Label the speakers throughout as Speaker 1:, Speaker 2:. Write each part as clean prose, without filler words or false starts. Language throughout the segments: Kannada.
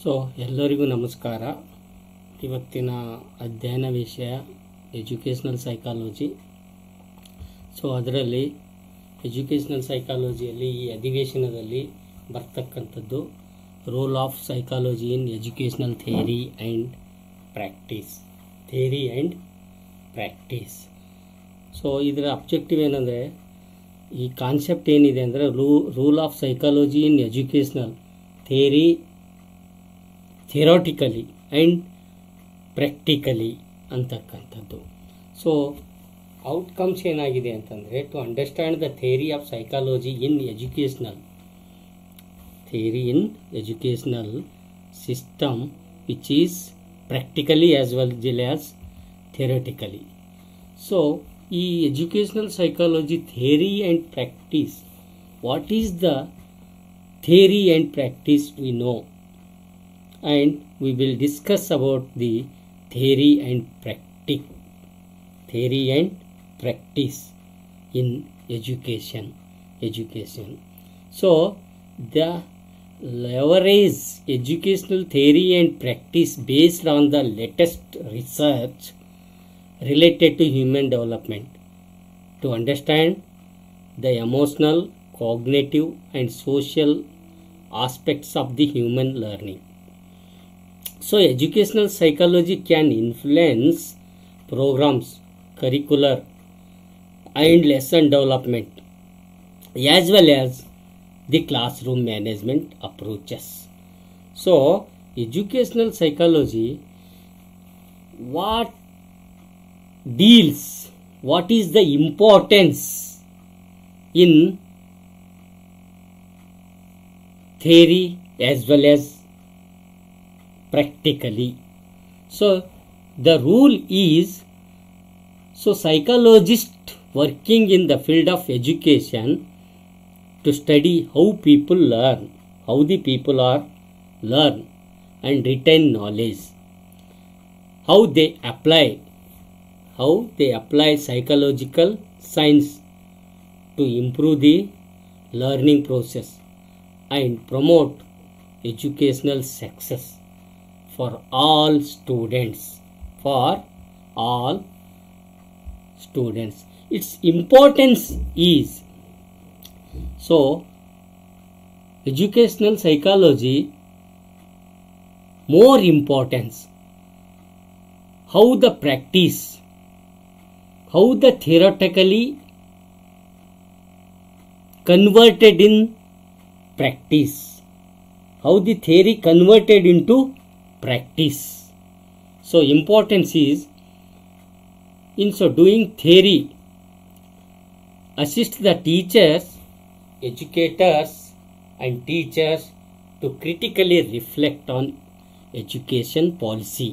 Speaker 1: ಸೊ ಎಲ್ಲರಿಗೂ ನಮಸ್ಕಾರ. ಇವತ್ತಿನ ಅಧ್ಯಯನ ವಿಷಯ ಎಜುಕೇಷನಲ್ ಸೈಕಾಲಜಿ. ಸೊ ಅದರಲ್ಲಿ ಎಜುಕೇಷನಲ್ ಸೈಕಾಲಜಿಯಲ್ಲಿ ಈ ಅಧಿವೇಶನದಲ್ಲಿ ಬರ್ತಕ್ಕಂಥದ್ದು role of psychology in educational theory and practice. So ಇದರ ಅಬ್ಜೆಕ್ಟಿವ್ ಏನಂದರೆ, ಈ ಕಾನ್ಸೆಪ್ಟ್ ಏನಿದೆ ಅಂದರೆ rule of psychology in educational theoretically and practically ಅಂತಕ್ಕಂಥದ್ದು. ಸೊ ಔಟ್ಕಮ್ಸ್ ಏನಾಗಿದೆ ಅಂತಂದರೆ, to understand the theory of psychology in educational system which is practically as well as theoretically. So ಈ educational psychology theory and practice, what is the theory and practice we know, and we will discuss about the theory and practice in education. So the leverage educational theory and practice based on the latest research related to human development to understand the emotional, cognitive and social aspects of the human learning. So educational psychology can influence programs, curricular and lesson development as well as the classroom management approaches. So educational psychology what is the importance in theory as well as practically. So the rule is, so psychologists working in the field of education to study how the people learn and retain knowledge, how they apply psychological science to improve the learning process and promote educational success for all students. Its importance is, so educational psychology more importance, how the theoretically converted in practice, how the theory converted into practice. So importance is, in so doing theory assist the educators and teachers to critically reflect on education policy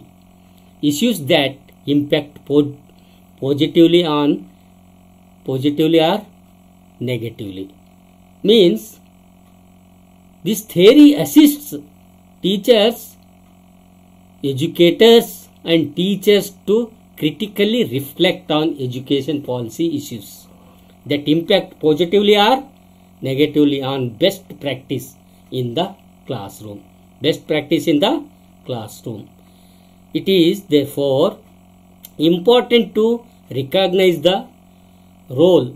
Speaker 1: issues that impact positively or negatively. Means this theory assists educators and teachers to critically reflect on education policy issues that impact positively or negatively on best practice in the classroom. It is therefore important to recognize the role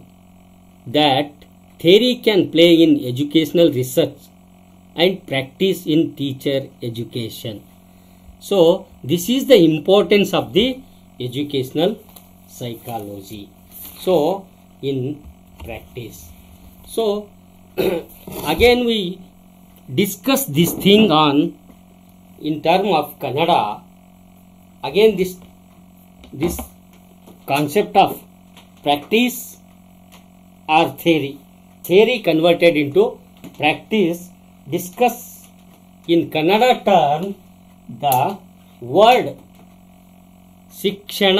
Speaker 1: that theory can play in educational research and practice in teacher education. So this is the importance of the educational psychology. So in practice, so again we discuss this thing on in term of Kannada. Again this concept of practice or theory converted into practice, discuss in Kannada term the word ಶಿಕ್ಷಣ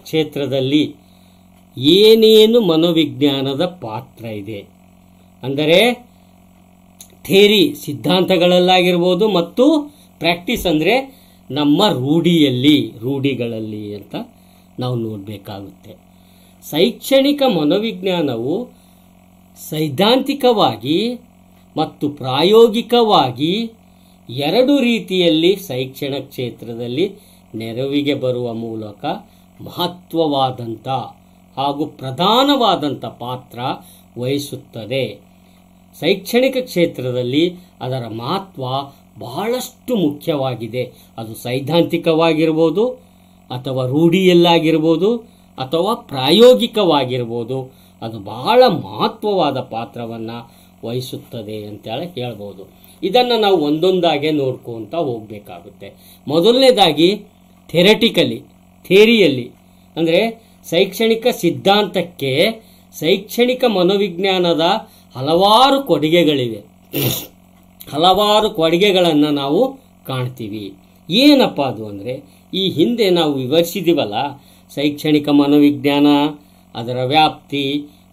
Speaker 1: ಕ್ಷೇತ್ರದಲ್ಲಿ ಏನೇನು ಮನೋವಿಜ್ಞಾನದ ಪಾತ್ರ ಇದೆ ಅಂದರೆ, ಥಿಯರಿ ಸಿದ್ಧಾಂತಗಳಲ್ಲಾಗಿರ್ಬೋದು ಮತ್ತು ಪ್ರಾಕ್ಟೀಸ್ ಅಂದರೆ ನಮ್ಮ ರೂಢಿಗಳಲ್ಲಿ ಅಂತ ನಾವು ನೋಡಬೇಕಾಗುತ್ತೆ. ಶೈಕ್ಷಣಿಕ ಮನೋವಿಜ್ಞಾನವು ಸೈದ್ಧಾಂತಿಕವಾಗಿ ಮತ್ತು ಪ್ರಾಯೋಗಿಕವಾಗಿ ಎರಡು ರೀತಿಯಲ್ಲಿ ಶಿಕ್ಷಣ ಕ್ಷೇತ್ರದಲ್ಲಿ ನೆರವಿಗೆ ಬರುವ ಮೂಲಕ ಮಹತ್ವವಾದಂಥ ಹಾಗೂ ಪ್ರಧಾನವಾದಂಥ ಪಾತ್ರ ವಹಿಸುತ್ತದೆ. ಶೈಕ್ಷಣಿಕ ಕ್ಷೇತ್ರದಲ್ಲಿ ಅದರ ಮಹತ್ವ ಬಹಳಷ್ಟು ಮುಖ್ಯವಾಗಿದೆ. ಅದು ಸೈದ್ಧಾಂತಿಕವಾಗಿರ್ಬೋದು, ಅಥವಾ ರೂಢಿಯಲ್ಲಾಗಿರ್ಬೋದು, ಅಥವಾ ಪ್ರಾಯೋಗಿಕವಾಗಿರ್ಬೋದು. ಅದು ಬಹಳ ಮಹತ್ವವಾದ ಪಾತ್ರವನ್ನು ವಹಿಸುತ್ತದೆ ಅಂತೇಳಿ ಹೇಳ್ಬೋದು. ಇದನ್ನು ನಾವು ಒಂದೊಂದಾಗೆ ನೋಡ್ಕೊತ ಹೋಗಬೇಕಾಗುತ್ತೆ. ಮೊದಲನೇದಾಗಿ ಥೇರಿಯಲ್ಲಿ ಅಂದರೆ ಶೈಕ್ಷಣಿಕ ಸಿದ್ಧಾಂತಕ್ಕೆ ಶೈಕ್ಷಣಿಕ ಮನೋವಿಜ್ಞಾನದ ಹಲವಾರು ಕೊಡುಗೆಗಳನ್ನು ನಾವು ಕಾಣ್ತೀವಿ. ಏನಪ್ಪ ಅದು ಅಂದರೆ, ಈ ಹಿಂದೆ ನಾವು ವಿವರಿಸಿದ್ದೀವಲ್ಲ, ಶೈಕ್ಷಣಿಕ ಮನೋವಿಜ್ಞಾನ, ಅದರ ವ್ಯಾಪ್ತಿ,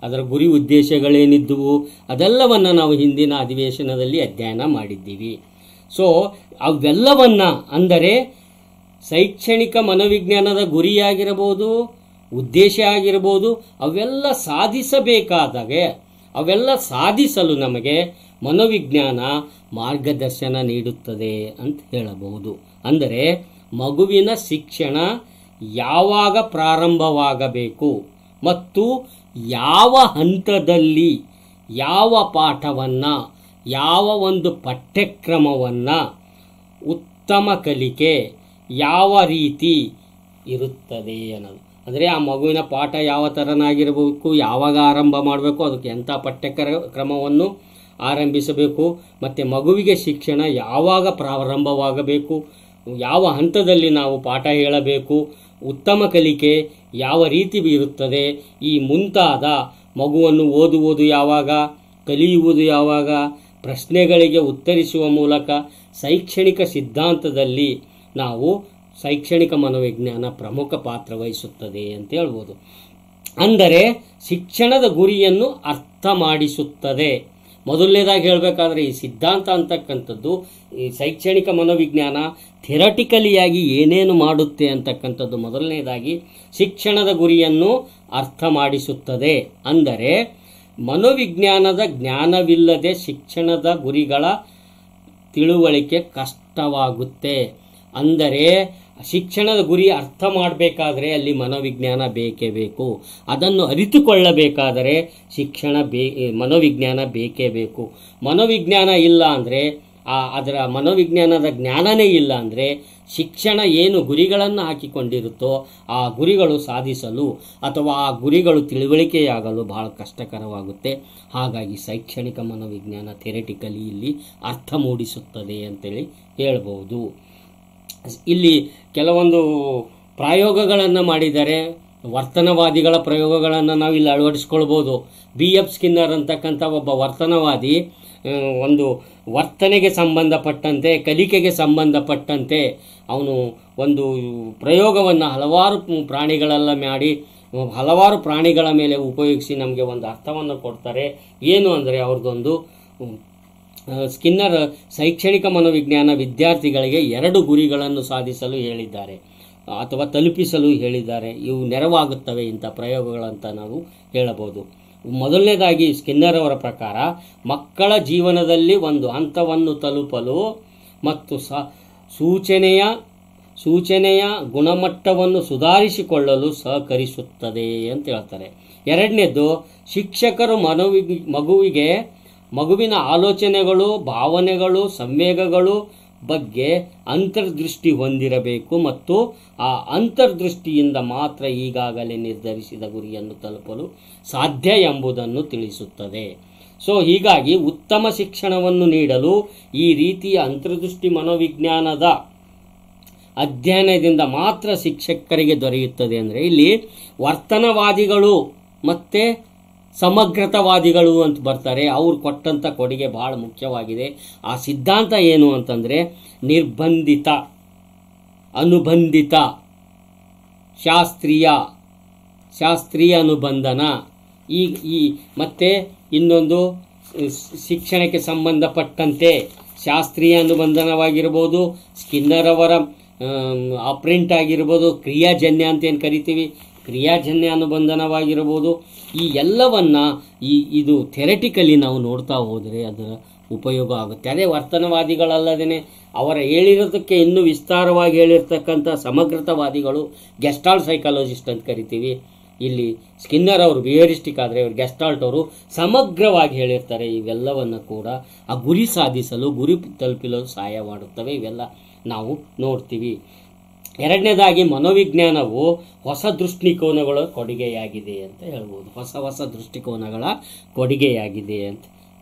Speaker 1: ಅದರ ಗುರಿ ಉದ್ದೇಶಗಳೇನಿದ್ದವು, ಅದೆಲ್ಲವನ್ನು ನಾವು ಹಿಂದಿನ ಅಧಿವೇಶನದಲ್ಲಿ ಅಧ್ಯಯನ ಮಾಡಿದ್ದೀವಿ. ಸೊ ಅವೆಲ್ಲವನ್ನು, ಅಂದರೆ ಶೈಕ್ಷಣಿಕ ಮನೋವಿಜ್ಞಾನದ ಗುರಿಯಾಗಿರ್ಬೋದು, ಉದ್ದೇಶ ಆಗಿರ್ಬೋದು, ಅವೆಲ್ಲ ಸಾಧಿಸಲು ನಮಗೆ ಮನೋವಿಜ್ಞಾನ ಮಾರ್ಗದರ್ಶನ ನೀಡುತ್ತದೆ ಅಂತ ಹೇಳಬಹುದು. ಅಂದರೆ ಮಗುವಿನ ಶಿಕ್ಷಣ ಯಾವಾಗ ಪ್ರಾರಂಭವಾಗಬೇಕು ಮತ್ತು ಯಾವ ಹಂತದಲ್ಲಿ ಯಾವ ಪಾಠವನ್ನು, ಯಾವ ಒಂದು ಪಠ್ಯಕ್ರಮವನ್ನು, ಉತ್ತಮ ಕಲಿಕೆ ಯಾವ ರೀತಿ ಇರುತ್ತದೆ ಅನ್ನೋದು. ಅಂದರೆ ಆ ಮಗುವಿನ ಪಾಠ ಯಾವ ಥರನಾಗಿರಬೇಕು, ಯಾವಾಗ ಆರಂಭ ಮಾಡಬೇಕು, ಅದಕ್ಕೆ ಎಂಥ ಪಠ್ಯಕ್ರಮವನ್ನು ಆರಂಭಿಸಬೇಕು, ಮತ್ತು ಮಗುವಿಗೆ ಶಿಕ್ಷಣ ಯಾವಾಗ ಪ್ರಾರಂಭವಾಗಬೇಕು, ಯಾವ ಹಂತದಲ್ಲಿ ನಾವು ಪಾಠ ಹೇಳಬೇಕು, ಉತ್ತಮ ಕಲಿಕೆ ಯಾವ ರೀತಿ ಇರುತ್ತದೆ, ಈ ಮುಂತಾದ ಮಗುವನ್ನು ಓದುವುದು ಯಾವಾಗ, ಕಲಿಯುವುದು ಯಾವಾಗ, ಪ್ರಶ್ನೆಗಳಿಗೆ ಉತ್ತರಿಸುವ ಮೂಲಕ ಶೈಕ್ಷಣಿಕ ಸಿದ್ಧಾಂತದಲ್ಲಿ ನಾವು ಶೈಕ್ಷಣಿಕ ಮನೋವಿಜ್ಞಾನ ಪ್ರಮುಖ ಪಾತ್ರ ವಹಿಸುತ್ತದೆ ಅಂತ ಹೇಳ್ಬೋದು. ಅಂದರೆ ಶಿಕ್ಷಣದ ಗುರಿಯನ್ನು ಅರ್ಥ ಮಾಡಿಸುತ್ತದೆ. ಮೊದಲನೇದಾಗಿ ಹೇಳಬೇಕಾದ್ರೆ ಈ ಸಿದ್ಧಾಂತ ಅಂತಕ್ಕಂಥದ್ದು, ಈ ಶೈಕ್ಷಣಿಕ ಮನೋವಿಜ್ಞಾನ ಥಿಯರಿಟಿಕಲಿಯಾಗಿ ಏನೇನು ಮಾಡುತ್ತೆ ಅಂತಕ್ಕಂಥದ್ದು ಮೊದಲನೇದಾಗಿ ಶಿಕ್ಷಣದ ಗುರಿಯನ್ನು ಅರ್ಥ ಮಾಡಿಸುತ್ತದೆ. ಅಂದರೆ ಮನೋವಿಜ್ಞಾನದ ಜ್ಞಾನವಿಲ್ಲದೆ ಶಿಕ್ಷಣದ ಗುರಿಗಳ ತಿಳುವಳಿಕೆ ಕಷ್ಟವಾಗುತ್ತೆ. ಅಂದರೆ ಶಿಕ್ಷಣದ ಗುರಿ ಅರ್ಥ ಮಾಡಬೇಕಾದ್ರೆ ಅಲ್ಲಿ ಮನೋವಿಜ್ಞಾನ ಬೇಕೇ ಬೇಕು. ಅದನ್ನು ಅರಿತುಕೊಳ್ಳಬೇಕಾದರೆ ಮನೋವಿಜ್ಞಾನ ಬೇಕೇ ಬೇಕು. ಮನೋವಿಜ್ಞಾನ ಇಲ್ಲ ಅಂದರೆ, ಅದರ ಮನೋವಿಜ್ಞಾನದ ಜ್ಞಾನನೇ ಇಲ್ಲ ಅಂದರೆ ಶಿಕ್ಷಣ ಏನು ಗುರಿಗಳನ್ನು ಹಾಕಿಕೊಂಡಿರುತ್ತೋ ಆ ಗುರಿಗಳು ಸಾಧಿಸಲು ಅಥವಾ ಆ ಗುರಿಗಳು ತಿಳುವಳಿಕೆಯಾಗಲು ಬಹಳ ಕಷ್ಟಕರವಾಗುತ್ತೆ. ಹಾಗಾಗಿ ಶೈಕ್ಷಣಿಕ ಮನೋವಿಜ್ಞಾನ ಥಿಯರಿಟಿಕಲಿ ಇಲ್ಲಿ ಅರ್ಥ ಮೂಡಿಸುತ್ತದೆ ಅಂತೇಳಿ ಹೇಳ್ಬೋದು. ಇಲ್ಲಿ ಕೆಲವೊಂದು ಪ್ರಯೋಗಗಳನ್ನು ಮಾಡಿದ್ದಾರೆ. ವರ್ತನವಾದಿಗಳ ಪ್ರಯೋಗಗಳನ್ನು ನಾವು ಇಲ್ಲಿ ಅಳವಡಿಸ್ಕೊಳ್ಬೋದು. BF ಸ್ಕಿನ್ನರ್ ಅಂತಕ್ಕಂಥ ಒಬ್ಬ ವರ್ತನವಾದಿ ಒಂದು ವರ್ತನೆಗೆ ಸಂಬಂಧಪಟ್ಟಂತೆ, ಕಲಿಕೆಗೆ ಸಂಬಂಧಪಟ್ಟಂತೆ ಅವನು ಒಂದು ಪ್ರಯೋಗವನ್ನು ಹಲವಾರು ಪ್ರಾಣಿಗಳೆಲ್ಲ ಮಾಡಿ ಹಲವಾರು ಪ್ರಾಣಿಗಳ ಮೇಲೆ ಉಪಯೋಗಿಸಿ ನಮಗೆ ಒಂದು ಅರ್ಥವನ್ನು ಕೊಡ್ತಾರೆ. ಏನು ಅಂದರೆ ಅವ್ರದ್ದೊಂದು ಸ್ಕಿನ್ನರ್ ಶೈಕ್ಷಣಿಕ ಮನೋವಿಜ್ಞಾನ ವಿದ್ಯಾರ್ಥಿಗಳಿಗೆ 2 ಗುರಿಗಳನ್ನು ಸಾಧಿಸಲು ಹೇಳಿದ್ದಾರೆ ಅಥವಾ ತಲುಪಿಸಲು ಹೇಳಿದ್ದಾರೆ. ಇವು ನೆರವಾಗುತ್ತವೆ ಇಂಥ ಪ್ರಯೋಗಗಳಂತ ನಾವು ಹೇಳಬಹುದು. ಮೊದಲನೇದಾಗಿ ಸ್ಕಿನ್ನರ್ ಅವರ ಪ್ರಕಾರ ಮಕ್ಕಳ ಜೀವನದಲ್ಲಿ ಒಂದು ಹಂತವನ್ನು ತಲುಪಲು ಮತ್ತು ಸೂಚನೆಯ ಗುಣಮಟ್ಟವನ್ನು ಸುಧಾರಿಸಿಕೊಳ್ಳಲು ಸಹಕರಿಸುತ್ತದೆ ಅಂತ ಹೇಳ್ತಾರೆ. ಎರಡನೇದು, ಶಿಕ್ಷಕರು ಮಗುವಿನ ಆಲೋಚನೆಗಳು, ಭಾವನೆಗಳು, ಸಂವೇಗಗಳು ಬಗ್ಗೆ ಅಂತರ್ದೃಷ್ಟಿ ಹೊಂದಿರಬೇಕು ಮತ್ತು ಆ ಅಂತರ್ದೃಷ್ಟಿಯಿಂದ ಮಾತ್ರ ಈಗಾಗಲೇ ನಿರ್ಧರಿಸಿದ ಗುರಿಯನ್ನು ತಲುಪಲು ಸಾಧ್ಯ ಎಂಬುದನ್ನು ತಿಳಿಸುತ್ತದೆ. ಸೊ ಹೀಗಾಗಿ ಉತ್ತಮ ಶಿಕ್ಷಣವನ್ನು ನೀಡಲು ಈ ರೀತಿಯ ಅಂತರ್ದೃಷ್ಟಿ ಮನೋವಿಜ್ಞಾನದ ಅಧ್ಯಯನದಿಂದ ಮಾತ್ರ ಶಿಕ್ಷಕರಿಗೆ ದೊರೆಯುತ್ತದೆ. ಅಂದರೆ ಇಲ್ಲಿ ವರ್ತನವಾದಿಗಳು ಮತ್ತು ಸಮಗ್ರತವಾದಿಗಳು ಅಂತ ಬರ್ತಾರೆ. ಅವ್ರು ಕೊಟ್ಟಂಥ ಕೊಡುಗೆ ಬಹಳ ಮುಖ್ಯವಾಗಿದೆ. ಆ ಸಿದ್ಧಾಂತ ಏನು ಅಂತಂದರೆ ನಿರ್ಬಂಧಿತ, ಅನುಬಂಧಿತ, ಶಾಸ್ತ್ರೀಯ ಅನುಬಂಧನ. ಈ ಮತ್ತೆ ಇನ್ನೊಂದು ಶಿಕ್ಷಣಕ್ಕೆ ಸಂಬಂಧಪಟ್ಟಂತೆ ಶಾಸ್ತ್ರೀಯ ಅನುಬಂಧನವಾಗಿರ್ಬೋದು, ಸ್ಕಿನ್ನರ್ ಅವರ ಅಪ್ರಿಂಟ್ ಆಗಿರ್ಬೋದು, ಕ್ರಿಯಾಜನ್ಯ ಅಂತ ಏನು ಕರಿತೀವಿ, ಕ್ರಿಯಾಜನ್ಯ ಅನುಬಂಧನವಾಗಿರಬಹುದು. ಈ ಎಲ್ಲವನ್ನ ಇದು ಥೆರಟಿಕಲಿ ನಾವು ನೋಡ್ತಾ ಹೋದರೆ ಅದರ ಉಪಯೋಗ ಆಗುತ್ತೆ. ಅದೇ ವರ್ತನವಾದಿಗಳಲ್ಲದೇ ಅವರ ಹೇಳಿರೋದಕ್ಕೆ ಇನ್ನೂ ವಿಸ್ತಾರವಾಗಿ ಹೇಳಿರ್ತಕ್ಕಂಥ ಸಮಗ್ರತವಾದಿಗಳು ಗೆಸ್ಟಾಲ್ಟ್ ಸೈಕಾಲಜಿಸ್ಟ್ ಅಂತ ಕರಿತೀವಿ. ಇಲ್ಲಿ ಸ್ಕಿನ್ನರ್ ಅವರು ಬಿಹೇರಿಸ್ಟಿಕ್ ಆದರೆ ಇವರು ಗೆಸ್ಟಾಲ್ಟ್ ಅವರು ಸಮಗ್ರವಾಗಿ ಹೇಳಿರ್ತಾರೆ. ಇವೆಲ್ಲವನ್ನು ಕೂಡ ಆ ಗುರಿ ಸಾಧಿಸಲು, ಗುರಿ ತಲುಪಲು ಸಹಾಯ ಮಾಡುತ್ತವೆ. ಇವೆಲ್ಲ ನಾವು ನೋಡ್ತೀವಿ. ಎರಡನೇದಾಗಿ ಮನೋವಿಜ್ಞಾನವು ಹೊಸ ದೃಷ್ಟಿಕೋನಗಳ ಕೊಡುಗೆಯಾಗಿದೆ ಅಂತ ಹೇಳ್ಬೋದು. ಹೊಸ ದೃಷ್ಟಿಕೋನಗಳ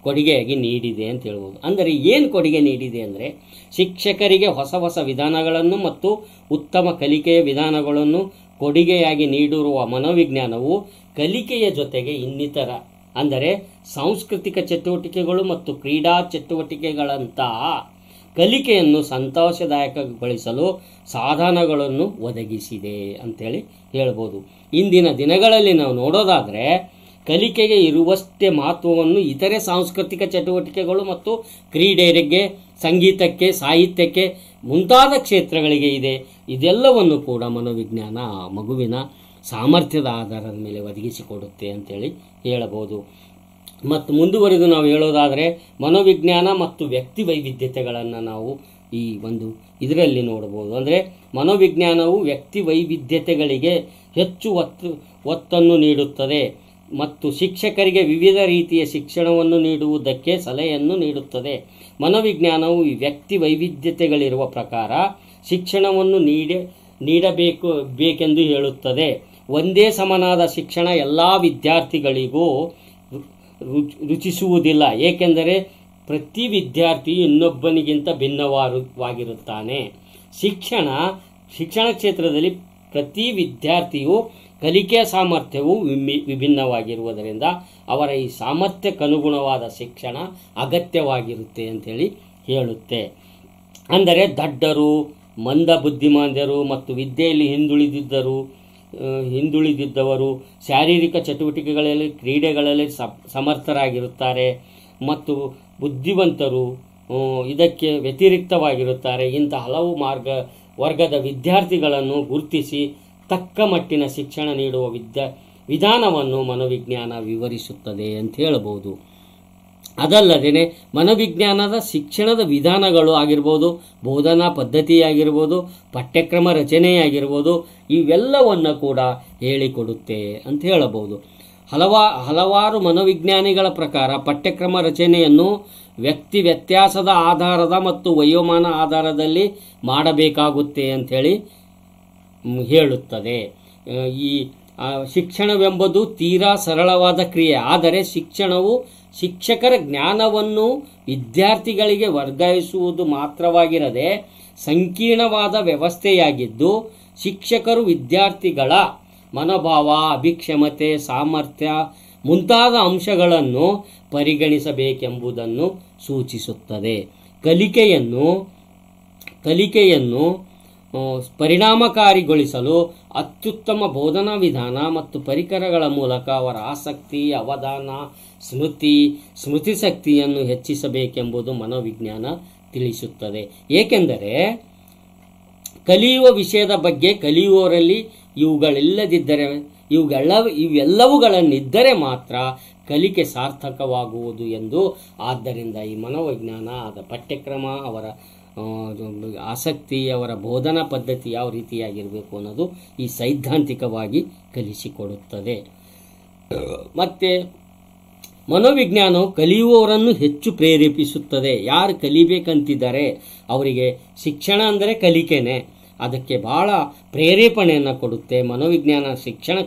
Speaker 1: ಕೊಡುಗೆಯಾಗಿ ನೀಡಿದೆ ಅಂತ ಹೇಳ್ಬೋದು. ಅಂದರೆ ಏನು ಕೊಡುಗೆ ನೀಡಿದೆ ಅಂದರೆ, ಶಿಕ್ಷಕರಿಗೆ ಹೊಸ ವಿಧಾನಗಳನ್ನು ಮತ್ತು ಉತ್ತಮ ಕಲಿಕೆಯ ವಿಧಾನಗಳನ್ನು ಕೊಡುಗೆಯಾಗಿ ನೀಡಿರುವ ಮನೋವಿಜ್ಞಾನವು ಕಲಿಕೆಯ ಜೊತೆಗೆ ಇನ್ನಿತರ ಅಂದರೆ ಸಾಂಸ್ಕೃತಿಕ ಚಟುವಟಿಕೆಗಳು ಮತ್ತು ಕ್ರೀಡಾ ಚಟುವಟಿಕೆಗಳಂತಹ ಕಲಿಕೆಯನ್ನು ಸಂತೋಷದಾಯಕಗೊಳಿಸಲು ಸಾಧನಗಳನ್ನು ಒದಗಿಸಿದೆ ಅಂತೇಳಿ ಹೇಳ್ಬೋದು. ಇಂದಿನ ದಿನಗಳಲ್ಲಿ ನಾವು ನೋಡೋದಾದರೆ ಕಲಿಕೆಗೆ ಇರುವಷ್ಟೇ ಮಹತ್ವವನ್ನು ಇತರೆ ಸಾಂಸ್ಕೃತಿಕ ಚಟುವಟಿಕೆಗಳು ಮತ್ತು ಕ್ರೀಡೆಗೆ, ಸಂಗೀತಕ್ಕೆ, ಸಾಹಿತ್ಯಕ್ಕೆ ಮುಂತಾದ ಕ್ಷೇತ್ರಗಳಿಗೆ ಇದೆ. ಇದೆಲ್ಲವನ್ನು ಕೂಡ ಮನೋವಿಜ್ಞಾನ ಮಗುವಿನ ಸಾಮರ್ಥ್ಯದ ಆಧಾರದ ಮೇಲೆ ಒದಗಿಸಿಕೊಡುತ್ತೆ ಅಂತೇಳಿ ಹೇಳಬಹುದು. ಮತ್ತು ಮುಂದುವರೆದು ನಾವು ಹೇಳೋದಾದರೆ ಮನೋವಿಜ್ಞಾನ ಮತ್ತು ವ್ಯಕ್ತಿ ವೈವಿಧ್ಯತೆಗಳನ್ನು ನಾವು ಈ ಒಂದು ಇದರಲ್ಲಿ ನೋಡಬಹುದು. ಅಂದರೆ ಮನೋವಿಜ್ಞಾನವು ವ್ಯಕ್ತಿ ವೈವಿಧ್ಯತೆಗಳಿಗೆ ಹೆಚ್ಚು ಒತ್ತನ್ನು ನೀಡುತ್ತದೆ ಮತ್ತು ಶಿಕ್ಷಕರಿಗೆ ವಿವಿಧ ರೀತಿಯ ಶಿಕ್ಷಣವನ್ನು ನೀಡುವುದಕ್ಕೆ ಸಲಹೆಯನ್ನು ನೀಡುತ್ತದೆ. ಮನೋವಿಜ್ಞಾನವು ಈ ವ್ಯಕ್ತಿ ವೈವಿಧ್ಯತೆಗಳಿರುವ ಪ್ರಕಾರ ಶಿಕ್ಷಣವನ್ನು ನೀಡಬೇಕೆಂದು ಹೇಳುತ್ತದೆ. ಒಂದೇ ಸಮನಾದ ಶಿಕ್ಷಣ ಎಲ್ಲ ವಿದ್ಯಾರ್ಥಿಗಳಿಗೂ ರುಚಿಸುವುದಿಲ್ಲ, ಏಕೆಂದರೆ ಪ್ರತಿ ವಿದ್ಯಾರ್ಥಿಯು ಇನ್ನೊಬ್ಬನಿಗಿಂತ ಭಿನ್ನವಾಗಿರುತ್ತಾನೆ. ಶಿಕ್ಷಣ ಕ್ಷೇತ್ರದಲ್ಲಿ ಪ್ರತಿ ವಿದ್ಯಾರ್ಥಿಯು ಕಲಿಕೆಯ ಸಾಮರ್ಥ್ಯವು ವಿಭಿನ್ನವಾಗಿರುವುದರಿಂದ ಅವರ ಈ ಸಾಮರ್ಥ್ಯಕ್ಕನುಗುಣವಾದ ಶಿಕ್ಷಣ ಅಗತ್ಯವಾಗಿರುತ್ತೆ ಅಂತೇಳಿ ಹೇಳುತ್ತೆ. ಅಂದರೆ ದಡ್ಡರು, ಮಂದ ಬುದ್ಧಿಮಾಂದ್ಯರು ಮತ್ತು ವಿದ್ಯೆಯಲ್ಲಿ ಹಿಂದುಳಿದಿದ್ದವರು ಶಾರೀರಿಕ ಚಟುವಟಿಕೆಗಳಲ್ಲಿ, ಕ್ರೀಡೆಗಳಲ್ಲಿ ಸಮರ್ಥರಾಗಿರುತ್ತಾರೆ ಮತ್ತು ಬುದ್ಧಿವಂತರು ಇದಕ್ಕೆ ವ್ಯತಿರಿಕ್ತವಾಗಿರುತ್ತಾರೆ. ಇಂಥ ಹಲವು ವರ್ಗದ ವಿದ್ಯಾರ್ಥಿಗಳನ್ನು ಗುರುತಿಸಿ ತಕ್ಕ ಮಟ್ಟಿನ ಶಿಕ್ಷಣ ನೀಡುವ ವಿಧಾನವನ್ನು ಮನೋವಿಜ್ಞಾನ ವಿವರಿಸುತ್ತದೆ ಅಂತ ಹೇಳಬಹುದು. ಅದಲ್ಲದೆ ಮನೋವಿಜ್ಞಾನದ ಶಿಕ್ಷಣದ ವಿಧಾನಗಳು ಆಗಿರ್ಬೋದು, ಬೋಧನಾ ಪದ್ಧತಿಯಾಗಿರ್ಬೋದು, ಪಠ್ಯಕ್ರಮ ರಚನೆಯಾಗಿರ್ಬೋದು, ಇವೆಲ್ಲವನ್ನು ಕೂಡ ಹೇಳಿಕೊಡುತ್ತೆ ಅಂತ ಹೇಳಬಹುದು. ಹಲವಾರು ಮನೋವಿಜ್ಞಾನಿಗಳ ಪ್ರಕಾರ ಪಠ್ಯಕ್ರಮ ರಚನೆಯನ್ನು ವ್ಯಕ್ತಿ ವ್ಯತ್ಯಾಸದ ಆಧಾರದ ಮತ್ತು ವಯೋಮಾನ ಆಧಾರದಲ್ಲಿ ಮಾಡಬೇಕಾಗುತ್ತೆ ಅಂಥೇಳಿ ಹೇಳುತ್ತದೆ. ಈ ಶಿಕ್ಷಣವೆಂಬುದು ತೀರಾ ಸರಳವಾದ ಕ್ರಿಯೆ, ಆದರೆ ಶಿಕ್ಷಣವು ಶಿಕ್ಷಕರ ಜ್ಞಾನವನ್ನು ವಿದ್ಯಾರ್ಥಿಗಳಿಗೆ ವರ್ಗಾಯಿಸುವುದು ಮಾತ್ರವಾಗಿರದೆ ಸಂಕೀರ್ಣವಾದ ವ್ಯವಸ್ಥೆಯಾಗಿದ್ದು, ಶಿಕ್ಷಕರು ವಿದ್ಯಾರ್ಥಿಗಳ ಮನೋಭಾವ, ಅಭಿಕ್ಷಮತೆ, ಸಾಮರ್ಥ್ಯ ಮುಂತಾದ ಅಂಶಗಳನ್ನು ಪರಿಗಣಿಸಬೇಕೆಂಬುದನ್ನು ಸೂಚಿಸುತ್ತದೆ. ಕಲಿಕೆಯನ್ನು ಪರಿಣಾಮಕಾರಿಗೊಳಿಸಲು ಅತ್ಯುತ್ತಮ ಬೋಧನಾ ವಿಧಾನ ಮತ್ತು ಪರಿಕರಗಳ ಮೂಲಕ ಅವರ ಆಸಕ್ತಿ, ಅವಧಾನ, ಸ್ಮೃತಿ ಶಕ್ತಿಯನ್ನು ಹೆಚ್ಚಿಸಬೇಕೆಂಬುದು ಮನೋವಿಜ್ಞಾನ ತಿಳಿಸುತ್ತದೆ. ಏಕೆಂದರೆ ಕಲಿಯುವ ವಿಷಯದ ಬಗ್ಗೆ ಕಲಿಯುವವರಲ್ಲಿ ಇವೆಲ್ಲವುಗಳನ್ನಿದ್ದರೆ ಮಾತ್ರ ಕಲಿಕೆ ಸಾರ್ಥಕವಾಗುವುದು ಎಂದು. ಆದ್ದರಿಂದ ಈ ಮನೋವಿಜ್ಞಾನ ಅದರ ಪಠ್ಯಕ್ರಮ, ಅವರ ಆಸಕ್ತಿ, ಅವರ ಬೋಧನಾ ಪದ್ಧತಿ ಯಾವ ರೀತಿಯಾಗಿರಬೇಕು ಅನ್ನೋದು ಈ ಸೈದ್ಧಾಂತಿಕವಾಗಿ ಕಲಿಸಿಕೊಡುತ್ತದೆ. ಮತ್ತು ಮನೋವಿಜ್ಞಾನವು ಕಲಿಯುವವರನ್ನು ಹೆಚ್ಚು ಪ್ರೇರೇಪಿಸುತ್ತದೆ. ಯಾರು ಕಲಿಬೇಕಂತಿದ್ದಾರೆ ಅವರಿಗೆ ಶಿಕ್ಷಣ ಅಂದರೆ ಕಲಿಕೆನೇ, ಅದಕ್ಕೆ ಬಹಳ ಪ್ರೇರೇಪಣೆಯನ್ನು ಕೊಡುತ್ತೆ. ಮನೋವಿಜ್ಞಾನ ಶಿಕ್ಷಣ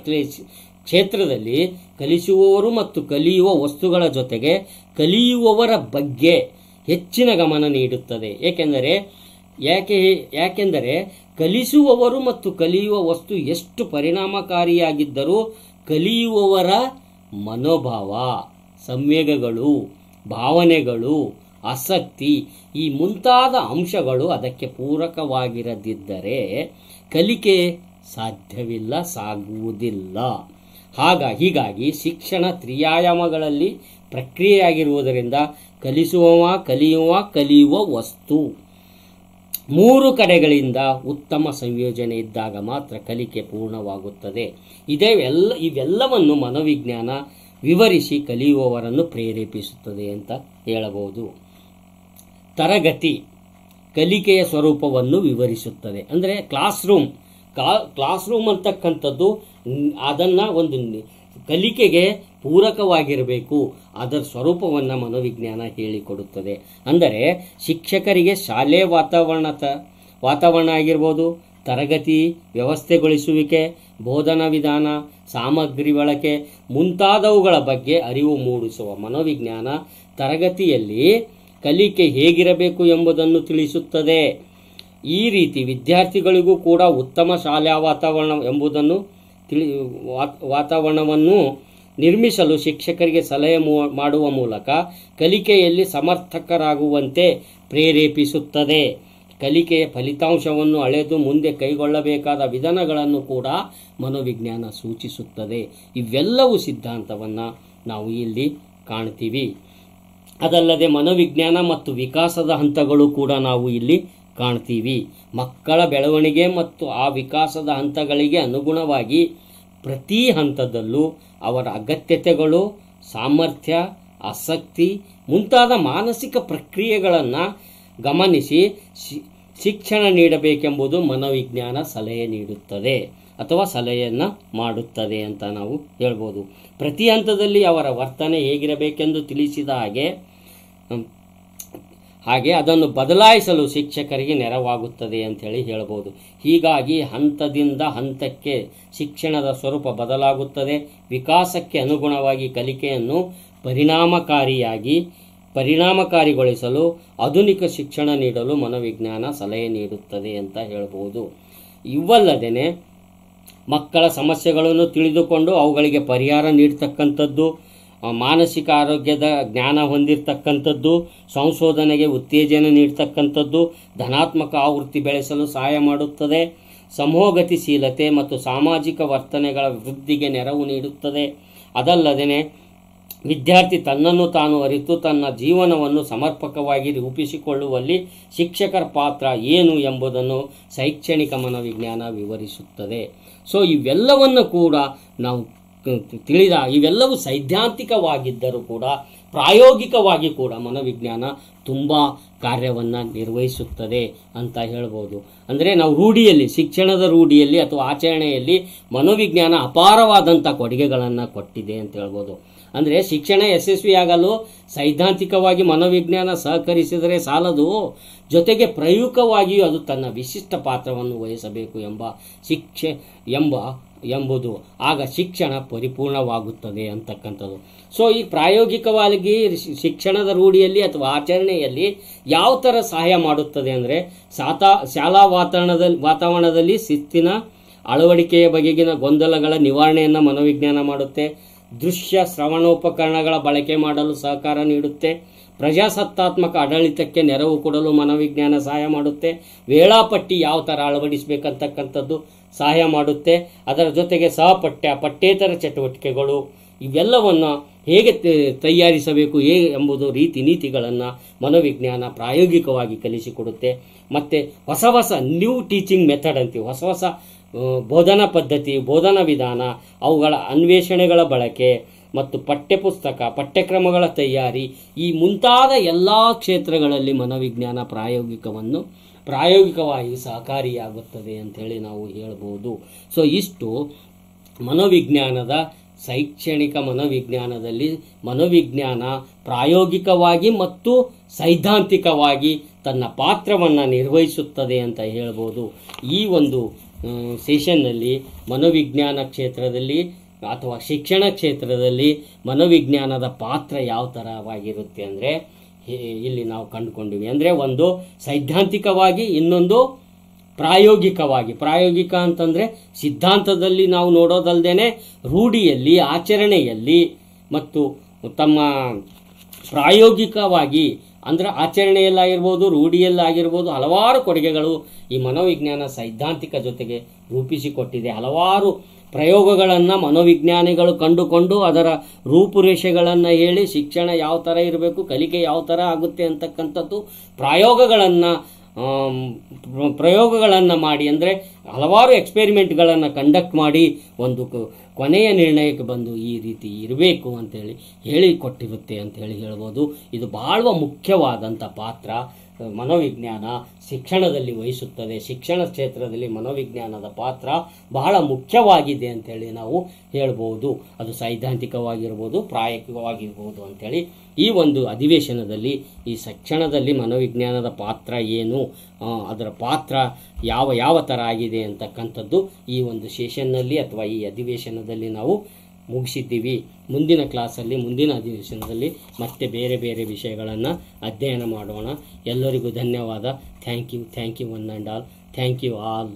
Speaker 1: ಕ್ಷೇತ್ರದಲ್ಲಿ ಕಲಿಸುವವರು ಮತ್ತು ಕಲಿಯುವ ವಸ್ತುಗಳ ಜೊತೆಗೆ ಕಲಿಯುವವರ ಬಗ್ಗೆ ಹೆಚ್ಚಿನ ಗಮನ ನೀಡುತ್ತದೆ. ಯಾಕೆಂದರೆ ಕಲಿಸುವವರು ಮತ್ತು ಕಲಿಯುವ ವಸ್ತು ಎಷ್ಟು ಪರಿಣಾಮಕಾರಿಯಾಗಿದ್ದರೂ ಕಲಿಯುವವರ ಮನೋಭಾವ, ಸಂವೇಗಗಳು, ಭಾವನೆಗಳು, ಆಸಕ್ತಿ ಈ ಮುಂತಾದ ಅಂಶಗಳು ಅದಕ್ಕೆ ಪೂರಕವಾಗಿರದಿದ್ದರೆ ಕಲಿಕೆ ಸಾಗುವುದಿಲ್ಲ. ಹೀಗಾಗಿ ಶಿಕ್ಷಣ ತ್ರಿಯಾಯಾಮಗಳಲ್ಲಿ ಪ್ರಕ್ರಿಯೆಯಾಗಿರುವುದರಿಂದ ಕಲಿಸುವ ವಸ್ತು ಮೂರು ಕಡೆಗಳಿಂದ ಉತ್ತಮ ಸಂಯೋಜನೆ ಇದ್ದಾಗ ಮಾತ್ರ ಕಲಿಕೆ ಪೂರ್ಣವಾಗುತ್ತದೆ. ಇವೆಲ್ಲವನ್ನು ಮನೋವಿಜ್ಞಾನ ವಿವರಿಸಿ ಕಲಿಯುವವರನ್ನು ಪ್ರೇರೇಪಿಸುತ್ತದೆ ಅಂತ ಹೇಳಬಹುದು. ತರಗತಿ ಕಲಿಕೆಯ ಸ್ವರೂಪವನ್ನು ವಿವರಿಸುತ್ತದೆ. ಅಂದರೆ ಕ್ಲಾಸ್ ರೂಮ್ ಅಂತಕ್ಕಂಥದ್ದು ಅದನ್ನು ಒಂದು ಕಲಿಕೆಗೆ ಪೂರಕವಾಗಿರಬೇಕು. ಅದರ ಸ್ವರೂಪವನ್ನು ಮನೋವಿಜ್ಞಾನ ಹೇಳಿಕೊಡುತ್ತದೆ. ಅಂದರೆ ಶಿಕ್ಷಕರಿಗೆ ಶಾಲೆ ವಾತಾವರಣ ಆಗಿರ್ಬೋದು, ತರಗತಿ ವ್ಯವಸ್ಥೆಗೊಳಿಸುವಿಕೆ, ಬೋಧನಾ ವಿಧಾನ, ಸಾಮಗ್ರಿ ಬಳಕೆ ಮುಂತಾದವುಗಳ ಬಗ್ಗೆ ಅರಿವು ಮೂಡಿಸುವ ಮನೋವಿಜ್ಞಾನ ತರಗತಿಯಲ್ಲಿ ಕಲಿಕೆ ಹೇಗಿರಬೇಕು ಎಂಬುದನ್ನು ತಿಳಿಸುತ್ತದೆ. ಈ ರೀತಿ ವಿದ್ಯಾರ್ಥಿಗಳಿಗೂ ಕೂಡ ಉತ್ತಮ ಶಾಲಾ ವಾತಾವರಣವನ್ನು ನಿರ್ಮಿಸಲು ಶಿಕ್ಷಕರಿಗೆ ಸಲಹೆ ಮಾಡುವ ಮೂಲಕ ಕಲಿಕೆಯಲ್ಲಿ ಸಮರ್ಥಕರಾಗುವಂತೆ ಪ್ರೇರೇಪಿಸುತ್ತದೆ. ಕಲಿಕೆಯ ಫಲಿತಾಂಶವನ್ನು ಅಳೆದು ಮುಂದೆ ಕೈಗೊಳ್ಳಬೇಕಾದ ವಿಧಾನಗಳನ್ನು ಕೂಡ ಮನೋವಿಜ್ಞಾನ ಸೂಚಿಸುತ್ತದೆ. ಇವೆಲ್ಲವೂ ಸಿದ್ಧಾಂತವನ್ನು ನಾವು ಇಲ್ಲಿ ಕಾಣ್ತೀವಿ. ಅದಲ್ಲದೆ ಮನೋವಿಜ್ಞಾನ ಮತ್ತು ವಿಕಾಸದ ಹಂತಗಳು ಕೂಡ ನಾವು ಇಲ್ಲಿ ಕಾಣ್ತೀವಿ. ಮಕ್ಕಳ ಬೆಳವಣಿಗೆ ಮತ್ತು ಆ ವಿಕಾಸದ ಹಂತಗಳಿಗೆ ಅನುಗುಣವಾಗಿ ಪ್ರತಿ ಹಂತದಲ್ಲೂ ಅವರ ಅಗತ್ಯತೆಗಳು, ಸಾಮರ್ಥ್ಯ, ಆಸಕ್ತಿ ಮುಂತಾದ ಮಾನಸಿಕ ಪ್ರಕ್ರಿಯೆಗಳನ್ನು ಗಮನಿಸಿ ಶಿಕ್ಷಣ ನೀಡಬೇಕೆಂಬುದು ಮನೋವಿಜ್ಞಾನ ಸಲಹೆ ನೀಡುತ್ತದೆ ಅಥವಾ ಸಲಹೆಯನ್ನು ಮಾಡುತ್ತದೆ ಅಂತ ನಾವು ಹೇಳ್ಬೋದು. ಪ್ರತಿ ಹಂತದಲ್ಲಿ ಅವರ ವರ್ತನೆ ಹೇಗಿರಬೇಕೆಂದು ತಿಳಿಸಿದ ಹಾಗೆ ಅದನ್ನು ಬದಲಾಯಿಸಲು ಶಿಕ್ಷಕರಿಗೆ ನೆರವಾಗುತ್ತದೆ ಅಂತೇಳಿ ಹೇಳ್ಬೋದು. ಹೀಗಾಗಿ ಹಂತದಿಂದ ಹಂತಕ್ಕೆ ಶಿಕ್ಷಣದ ಸ್ವರೂಪ ಬದಲಾಗುತ್ತದೆ. ವಿಕಾಸಕ್ಕೆ ಅನುಗುಣವಾಗಿ ಕಲಿಕೆಯನ್ನು ಪರಿಣಾಮಕಾರಿಗೊಳಿಸಲು ಆಧುನಿಕ ಶಿಕ್ಷಣ ನೀಡಲು ಮನೋವಿಜ್ಞಾನ ಸಲಹೆ ನೀಡುತ್ತದೆ ಅಂತ ಹೇಳ್ಬೋದು. ಇವಲ್ಲದೇ ಮಕ್ಕಳ ಸಮಸ್ಯೆಗಳನ್ನು ತಿಳಿದುಕೊಂಡು ಅವುಗಳಿಗೆ ಪರಿಹಾರ ನೀಡತಕ್ಕಂಥದ್ದು, ಮಾನಸಿಕ ಆರೋಗ್ಯದ ಜ್ಞಾನ ಹೊಂದಿರತಕ್ಕಂಥದ್ದು, ಸಂಶೋಧನೆಗೆ ಉತ್ತೇಜನ ನೀಡತಕ್ಕಂಥದ್ದು, ಧನಾತ್ಮಕ ಆವೃತ್ತಿ ಬೆಳೆಸಲು ಸಹಾಯ ಮಾಡುತ್ತದೆ, ಸಮೂಹಗತಿಶೀಲತೆ ಮತ್ತು ಸಾಮಾಜಿಕ ವರ್ತನೆಗಳ ವೃದ್ಧಿಗೆ ನೆರವು ನೀಡುತ್ತದೆ. ಅದಲ್ಲದೆ ವಿದ್ಯಾರ್ಥಿ ತನ್ನನ್ನು ತಾನು ಅರಿತು ತನ್ನ ಜೀವನವನ್ನು ಸಮರ್ಪಕವಾಗಿ ರೂಪಿಸಿಕೊಳ್ಳುವಲ್ಲಿ ಶಿಕ್ಷಕರ ಪಾತ್ರ ಏನು ಎಂಬುದನ್ನು ಶೈಕ್ಷಣಿಕ ಮನೋವಿಜ್ಞಾನ ವಿವರಿಸುತ್ತದೆ. ಸೊ ಇವೆಲ್ಲವನ್ನು ಕೂಡ ನಾವು ಇವೆಲ್ಲವೂ ಸೈದ್ಧಾಂತಿಕವಾಗಿದ್ದರೂ ಕೂಡ ಪ್ರಾಯೋಗಿಕವಾಗಿ ಕೂಡ ಮನೋವಿಜ್ಞಾನ ತುಂಬ ಕಾರ್ಯವನ್ನು ನಿರ್ವಹಿಸುತ್ತದೆ ಅಂತ ಹೇಳ್ಬೋದು. ಅಂದರೆ ನಾವು ಶಿಕ್ಷಣದ ರೂಢಿಯಲ್ಲಿ ಅಥವಾ ಆಚರಣೆಯಲ್ಲಿ ಮನೋವಿಜ್ಞಾನ ಅಪಾರವಾದಂಥ ಕೊಡುಗೆಗಳನ್ನು ಕೊಟ್ಟಿದೆ ಅಂತ ಹೇಳ್ಬೋದು. ಅಂದರೆ ಶಿಕ್ಷಣ ಯಶಸ್ವಿಯಾಗಲು ಸೈದ್ಧಾಂತಿಕವಾಗಿ ಮನೋವಿಜ್ಞಾನ ಸಹಕರಿಸಿದರೆ ಸಾಲದು, ಜೊತೆಗೆ ಪ್ರಾಯೋಗಿಕವಾಗಿಯೂ ಅದು ತನ್ನ ವಿಶಿಷ್ಟ ಪಾತ್ರವನ್ನು ವಹಿಸಬೇಕು ಎಂಬುದು ಆಗ ಶಿಕ್ಷಣ ಪರಿಪೂರ್ಣವಾಗುತ್ತದೆ ಅಂತಕ್ಕಂಥದ್ದು. ಸೊ ಈ ಪ್ರಾಯೋಗಿಕವಾಗಿ ಶಿಕ್ಷಣದ ರೂಢಿಯಲ್ಲಿ ಅಥವಾ ಆಚರಣೆಯಲ್ಲಿ ಯಾವ ಥರ ಸಹಾಯ ಮಾಡುತ್ತದೆ ಅಂದರೆ ಶಾಲಾ ವಾತಾವರಣದಲ್ಲಿ ಶಿಸ್ತಿನ ಅಳವಡಿಕೆಯ ಬಗೆಗಿನ ಗೊಂದಲಗಳ ನಿವಾರಣೆಯನ್ನು ಮನೋವಿಜ್ಞಾನ ಮಾಡುತ್ತೆ. ದೃಶ್ಯ ಶ್ರವಣೋಪಕರಣಗಳ ಬಳಕೆ ಮಾಡಲು ಸಹಕಾರ ನೀಡುತ್ತೆ. ಪ್ರಜಾಸತ್ತಾತ್ಮಕ ಆಡಳಿತಕ್ಕೆ ನೆರವು ಕೊಡಲು ಮನೋವಿಜ್ಞಾನ ಸಹಾಯ ಮಾಡುತ್ತೆ. ವೇಳಾಪಟ್ಟಿ ಯಾವ ಥರ ಅಳವಡಿಸಬೇಕಂತಕ್ಕಂಥದ್ದು ಸಹಾಯ ಮಾಡುತ್ತೆ. ಅದರ ಜೊತೆಗೆ ಪಠ್ಯೇತರ ಚಟುವಟಿಕೆಗಳು ಇವೆಲ್ಲವನ್ನು ಹೇಗೆ ತಯಾರಿಸಬೇಕು ಎಂಬುದು ನೀತಿಗಳನ್ನು ಮನೋವಿಜ್ಞಾನ ಪ್ರಾಯೋಗಿಕವಾಗಿ ಕಲಿಸಿಕೊಡುತ್ತೆ. ಮತ್ತು ಹೊಸ ನ್ಯೂ ಟೀಚಿಂಗ್ ಮೆಥಡ್ ಅಂತೀವಿ, ಹೊಸ ಬೋಧನಾ ಪದ್ಧತಿ, ಬೋಧನಾ ವಿಧಾನ, ಅವುಗಳ ಅನ್ವೇಷಣೆಗಳ ಬಳಕೆ ಮತ್ತು ಪಠ್ಯಕ್ರಮಗಳ ತಯಾರಿ ಈ ಮುಂತಾದ ಎಲ್ಲ ಕ್ಷೇತ್ರಗಳಲ್ಲಿ ಮನೋವಿಜ್ಞಾನ ಪ್ರಾಯೋಗಿಕವಾಗಿ ಸಹಕಾರಿಯಾಗುತ್ತದೆ ಅಂಥೇಳಿ ನಾವು ಹೇಳ್ಬೋದು. ಸೊ ಇಷ್ಟು ಮನೋವಿಜ್ಞಾನದ ಶೈಕ್ಷಣಿಕ ಮನೋವಿಜ್ಞಾನದಲ್ಲಿ ಮನೋವಿಜ್ಞಾನ ಪ್ರಾಯೋಗಿಕವಾಗಿ ಮತ್ತು ಸೈದ್ಧಾಂತಿಕವಾಗಿ ತನ್ನ ಪಾತ್ರವನ್ನು ನಿರ್ವಹಿಸುತ್ತದೆ ಅಂತ ಹೇಳ್ಬೋದು. ಈ ಒಂದು ಸೆಷನ್ನಲ್ಲಿ ಮನೋವಿಜ್ಞಾನ ಕ್ಷೇತ್ರದಲ್ಲಿ ಅಥವಾ ಶಿಕ್ಷಣ ಕ್ಷೇತ್ರದಲ್ಲಿ ಮನೋವಿಜ್ಞಾನದ ಪಾತ್ರ ಯಾವ ಥರವಾಗಿರುತ್ತೆ ಅಂದರೆ ಇಲ್ಲಿ ನಾವು ಕಂಡುಕೊಂಡಿವಿ. ಅಂದರೆ ಒಂದು ಸೈದ್ಧಾಂತಿಕವಾಗಿ, ಇನ್ನೊಂದು ಪ್ರಾಯೋಗಿಕ ಅಂತಂದರೆ ಸಿದ್ಧಾಂತದಲ್ಲಿ ನಾವು ನೋಡೋದಲ್ಲದೆ ರೂಢಿಯಲ್ಲಿ, ಆಚರಣೆಯಲ್ಲಿ ಮತ್ತು ತಮ್ಮ ಪ್ರಾಯೋಗಿಕವಾಗಿ ಅಂದರೆ ಆಚರಣೆಯಲ್ಲಾಗಿರ್ಬೋದು, ರೂಢಿಯಲ್ಲಾಗಿರ್ಬೋದು ಹಲವಾರು ಕೊಡುಗೆಗಳು ಈ ಮನೋವಿಜ್ಞಾನ ಸೈದ್ಧಾಂತಿಕ ಜೊತೆಗೆ ರೂಪಿಸಿಕೊಟ್ಟಿದೆ. ಹಲವಾರು ಪ್ರಯೋಗಗಳನ್ನು ಮನೋವಿಜ್ಞಾನಿಗಳು ಕಂಡುಕೊಂಡು ಅದರ ರೂಪುರೇಷೆಗಳನ್ನು ಹೇಳಿ ಶಿಕ್ಷಣ ಯಾವ ಥರ ಇರಬೇಕು, ಕಲಿಕೆ ಯಾವ ಥರ ಆಗುತ್ತೆ ಅಂತಕ್ಕಂಥದ್ದು ಪ್ರಯೋಗಗಳನ್ನು ಪ್ರಯೋಗಗಳನ್ನು ಮಾಡಿ, ಅಂದರೆ ಹಲವಾರು ಎಕ್ಸ್ಪೆರಿಮೆಂಟ್ಗಳನ್ನು ಕಂಡಕ್ಟ್ ಮಾಡಿ ಒಂದು ಕೊನೆಯ ನಿರ್ಣಯಕ್ಕೆ ಬಂದು ಈ ರೀತಿ ಇರಬೇಕು ಅಂತೇಳಿ ಹೇಳಿಕೊಟ್ಟಿರುತ್ತೆ ಅಂತೇಳಿ ಹೇಳ್ಬೋದು. ಇದು ಬಹಳ ಮುಖ್ಯವಾದಂಥ ಪಾತ್ರ ಮನೋವಿಜ್ಞಾನ ಶಿಕ್ಷಣದಲ್ಲಿ ವಹಿಸುತ್ತದೆ. ಶಿಕ್ಷಣ ಕ್ಷೇತ್ರದಲ್ಲಿ ಮನೋವಿಜ್ಞಾನದ ಪಾತ್ರ ಬಹಳ ಮುಖ್ಯವಾಗಿದೆ ಅಂತೇಳಿ ನಾವು ಹೇಳ್ಬೋದು. ಅದು ಸೈದ್ಧಾಂತಿಕವಾಗಿರ್ಬೋದು, ಪ್ರಾಯೋಗಿಕವಾಗಿರ್ಬೋದು ಅಂತೇಳಿ ಈ ಒಂದು ಅಧಿವೇಶನದಲ್ಲಿ ಈ ಶಿಕ್ಷಣದಲ್ಲಿ ಮನೋವಿಜ್ಞಾನದ ಪಾತ್ರ ಏನು, ಅದರ ಪಾತ್ರ ಯಾವ ಥರ ಆಗಿದೆ ಅಂತಕ್ಕಂಥದ್ದು ಈ ಒಂದು ಸೆಷನ್ನಲ್ಲಿ ಅಥವಾ ಈ ಅಧಿವೇಶನದಲ್ಲಿ ನಾವು ಮುಗಿಸಿದ್ದೀವಿ. ಮುಂದಿನ ಕ್ಲಾಸಲ್ಲಿ, ಮುಂದಿನ ಅಧಿವೇಶನದಲ್ಲಿ ಮತ್ತೆ ಬೇರೆ ಬೇರೆ ವಿಷಯಗಳನ್ನು ಅಧ್ಯಯನ ಮಾಡೋಣ. ಎಲ್ಲರಿಗೂ ಧನ್ಯವಾದ. Thank you one and all. Thank you all.